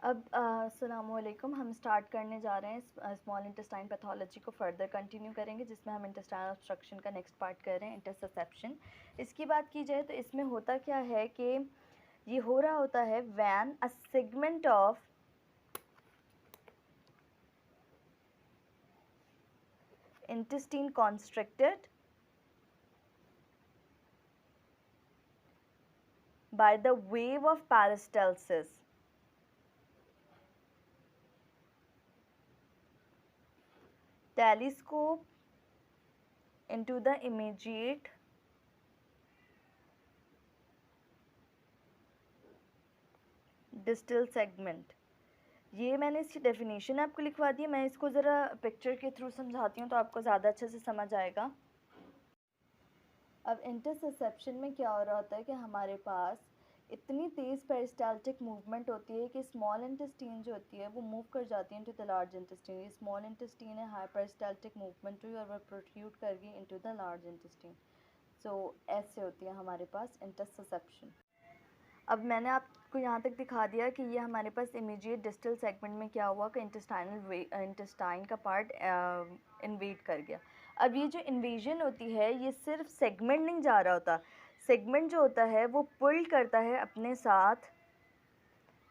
अब अस्सलामुअलैकुम, हम स्टार्ट करने जा रहे हैं स्मॉल इंटेस्टाइन पैथोलॉजी को फर्दर कंटिन्यू करेंगे, जिसमें हम इंटेस्टाइनल ऑब्स्ट्रक्शन का नेक्स्ट पार्ट कर रहे हैं, इंटरसेप्शन। इसकी बात की जाए तो इसमें होता क्या है कि ये हो रहा होता है when a segment of intestine constricted by the wave of peristalsis. Telescope into the immediate distal segment. ये मैंने इसकी डेफिनेशन आपको लिखवा दी है। मैं इसको ज़रा पिक्चर के थ्रू समझाती हूँ तो आपको ज़्यादा अच्छे से समझ आएगा। अब इंटरसेप्शन में क्या हो रहा होता है कि हमारे पास इतनी तेज़ पेरिस्टाल्टिक मूवमेंट होती है कि स्मॉल इंटेस्टीन जो होती है वो मूव कर जाती है इनटू द लार्ज इंटेस्टीन। ये स्मॉल इंटेस्टीन है, हाई पेरिस्टाल्टिक मूवमेंट हुई और वो प्रोट्रूड कर गई इनटू द लार्ज इंटेस्टीन। सो ऐसे होती है हमारे पास इंटरसेप्शन। अब मैंने आपको यहाँ तक दिखा दिया कि ये हमारे पास इमीडिएट डिस्टल सेगमेंट में क्या हुआ कि इंटेस्टाइन का पार्ट इन्वेड कर गया। अब ये जो इन्वेजन होती है ये सिर्फ सेगमेंट नहीं जा रहा होता, सेगमेंट जो होता है वो पुल करता है अपने साथ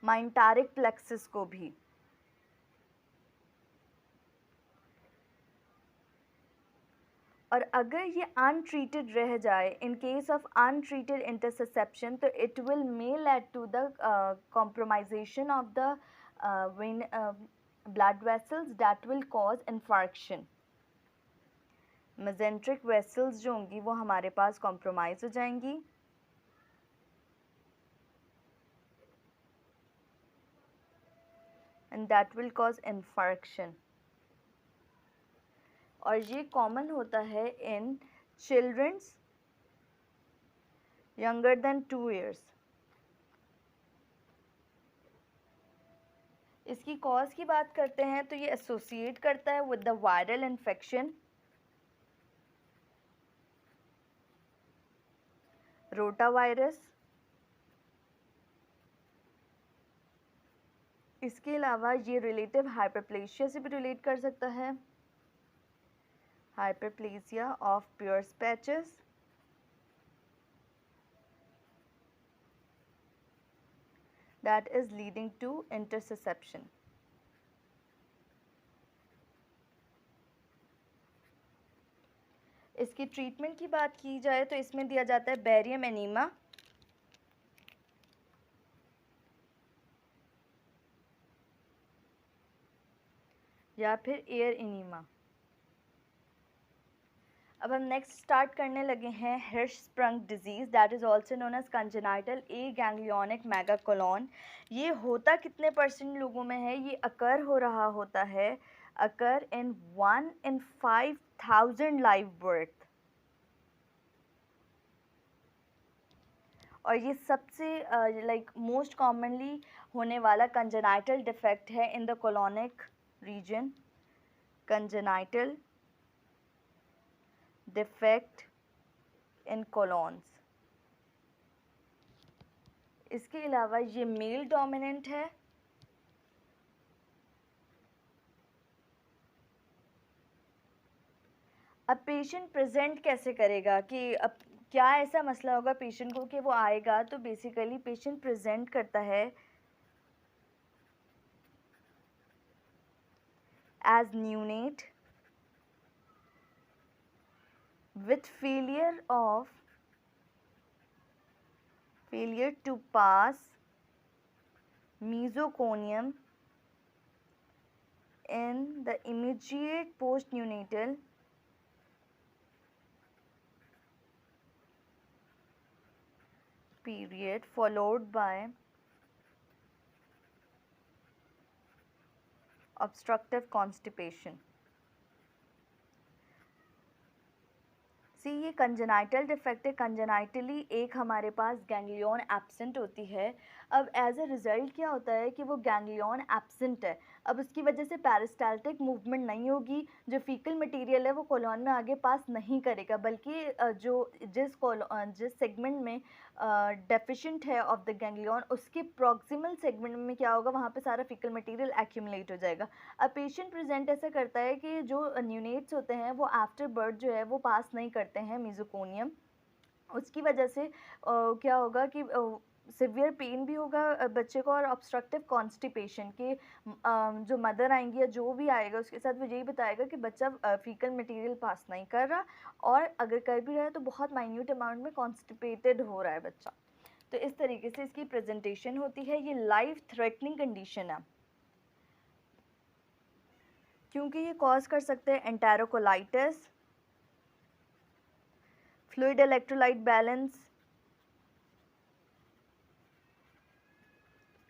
माइंटारिक प्लेक्सस को भी। और अगर ये अनट्रीटेड रह जाए, in case of untreated intussusception, तो it will may lead to the compromisation of the vein blood vessels that will cause infarction. Mesenteric vessels जो होंगी वो हमारे पास कॉम्प्रोमाइज हो जाएंगी and that will cause infarction. और ये कॉमन होता है in childrens younger than 2 years। इसकी कॉज की बात करते हैं तो ये एसोसिएट करता है with the viral infection, rotavirus. इसके अलावा ये रिलेटिव हाइपरप्लेशिया से भी रिलेट कर सकता है, hyperplasia of Peyer's patches, that is leading to interception। इसकी ट्रीटमेंट की बात की जाए तो इसमें दिया जाता है बैरियम एनीमा, या फिर एयर एनीमा। अब हम नेक्स्ट स्टार्ट करने लगे हैं Hirschsprung disease, that is also known as congenital aganglionic megacolon. ये होता कितने % लोगों में है? ये अकर हो रहा होता है, अकर इन 1 in 5000 लाइव बर्थ। और ये सबसे लाइक मोस्ट कॉमनली होने वाला कंजेनाइटल डिफेक्ट है in the colonic region, congenital defect in colons. इसके अलावा ये मेल डोमिनेंट है। अब पेशेंट प्रेजेंट कैसे करेगा कि अब क्या ऐसा मसला होगा पेशेंट को कि वो आएगा तो बेसिकली पेशेंट प्रेजेंट करता है as neonate with failure to pass mesoconium in the immediate postnatal period, followed by obstructive constipation। ये कंजेनाइटल डिफेक्ट है। कंजेनाइटली एक हमारे पास गैंग्लियन एब्सेंट होती है, अब एज अ रिज़ल्ट क्या होता है कि वो गैंग्लियन एब्सेंट है। अब उसकी वजह से पेरिस्टाल्टिक मूवमेंट नहीं होगी, जो फीकल मटेरियल है वो कोलन में आगे पास नहीं करेगा, बल्कि जिस सेगमेंट में डेफिशिएंट है ऑफ द गैंग्लियन, उसके प्रॉक्सिमल सेगमेंट में क्या होगा, वहाँ पे सारा फीकल मटेरियल एक्यूमुलेट हो जाएगा। अब पेशेंट प्रेजेंट ऐसा करता है कि जो न्यूनेट्स होते हैं वो आफ्टर बर्थ जो है वो पास नहीं करते हैं मेसोकोनियम। उसकी वजह से क्या होगा कि सिवियर पेन भी होगा बच्चे को, और ऑब्स्ट्रक्टिव कॉन्स्टिपेशन के जो मदर आएंगी या जो भी आएगा उसके साथ वो यही बताएगा कि बच्चा फीकल मटेरियल पास नहीं कर रहा, और अगर कर भी रहा है तो बहुत माइन्यूट अमाउंट में कॉन्स्टिपेटेड हो रहा है बच्चा। तो इस तरीके से इसकी प्रेजेंटेशन होती है। ये लाइफ थ्रेटनिंग कंडीशन है, क्योंकि ये कॉज कर सकते हैं enterocolitis, fluid electrolyte balance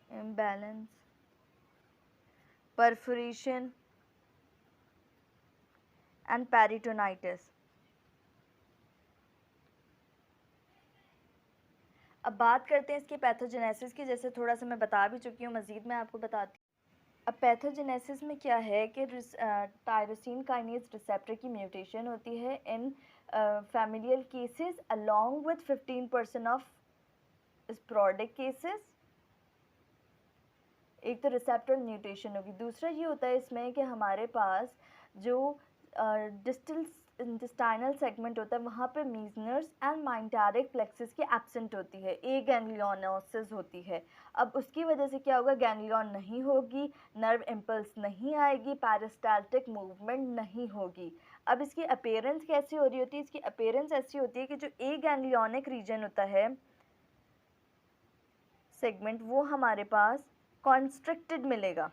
imbalance, perforation and peritonitis। अब बात करते हैं इसके पैथोजेनेसिस की, जैसे थोड़ा सा मैं बता भी चुकी हूँ, मज़ीद मैं आपको बताती हूँ। अब पैथोजेनेसिस में क्या है कि टायरोसिन काइनेज रिसेप्टर की म्यूटेशन होती है in familial cases along with 15% of sporadic cases. एक तो रिसेप्टर म्यूटेशन होगी, दूसरा ये होता है इसमें कि हमारे पास जो डिस्टल इंटेस्टाइनल सेगमेंट होता है वहाँ पे मीजनर्स एंड माइंटारिक प्लेक्सिस की एब्सेंट होती है, ए गैंग्लियोनोसिस होती है। अब उसकी वजह से क्या होगा, गैंग्लियन नहीं होगी, नर्व इम्पल्स नहीं आएगी, पेरिस्टाल्टिक मूवमेंट नहीं होगी। अब इसकी अपीयरेंस कैसी हो रही होती है, इसकी अपीयरेंस ऐसी होती है कि जो ए गैंग्लियोनिक रीजन होता है सेगमेंट, वो हमारे पास कॉन्स्ट्रिक्टेड मिलेगा,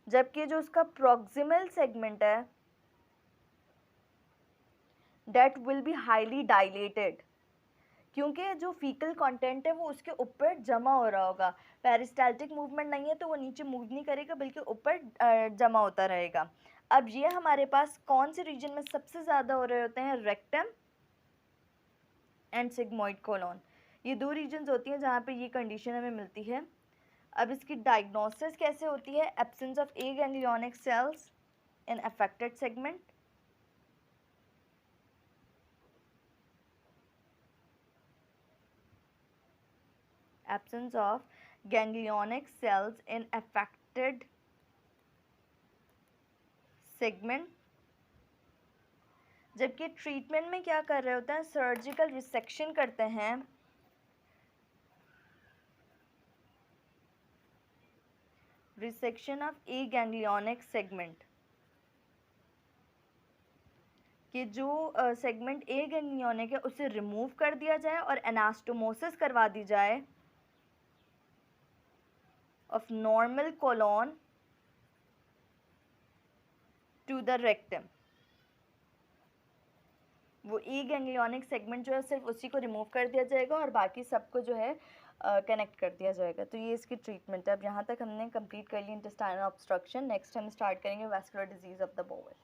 जबकि जो उसका प्रॉक्सिमल सेगमेंट है that will be highly dilated, क्योंकि जो फीकल कंटेंट है वो उसके ऊपर जमा हो रहा होगा। पेरिस्टाल्टिक मूवमेंट नहीं है तो वो नीचे मूव नहीं करेगा, बल्कि ऊपर जमा होता रहेगा। अब ये हमारे पास कौन से रीजन में सबसे ज़्यादा हो रहे होते हैं, रेक्टम एंड सिग्मोइड कोलोन। ये दो रीजन्स होती हैं जहाँ पे ये कंडीशन हमें मिलती है। अब इसकी डायग्नोसिस कैसे होती है, absence of aganglionic cells in affected segment, absence of ganglionic cells in affected segment। जबकि ट्रीटमेंट में क्या कर रहे होते हैं, सर्जिकल रिसेक्शन करते हैं resection of A ganglionic segment, कि जो सेगमेंट ए गैंग्लियोनिक है उसे रिमूव कर दिया जाए और एनास्टोमोसिस करवा दी जाए of normal colon to the rectum। वो ए गैंग्लियोनिक सेगमेंट जो है सिर्फ उसी को रिमूव कर दिया जाएगा और बाकी सबको जो है कनेक्ट कर दिया जाएगा। तो ये इसकी ट्रीटमेंट है। अब यहाँ तक हमने कंप्लीट कर ली इंटेस्टाइनल ऑब्स्ट्रक्शन। नेक्स्ट हम स्टार्ट करेंगे vascular disease of the bowel.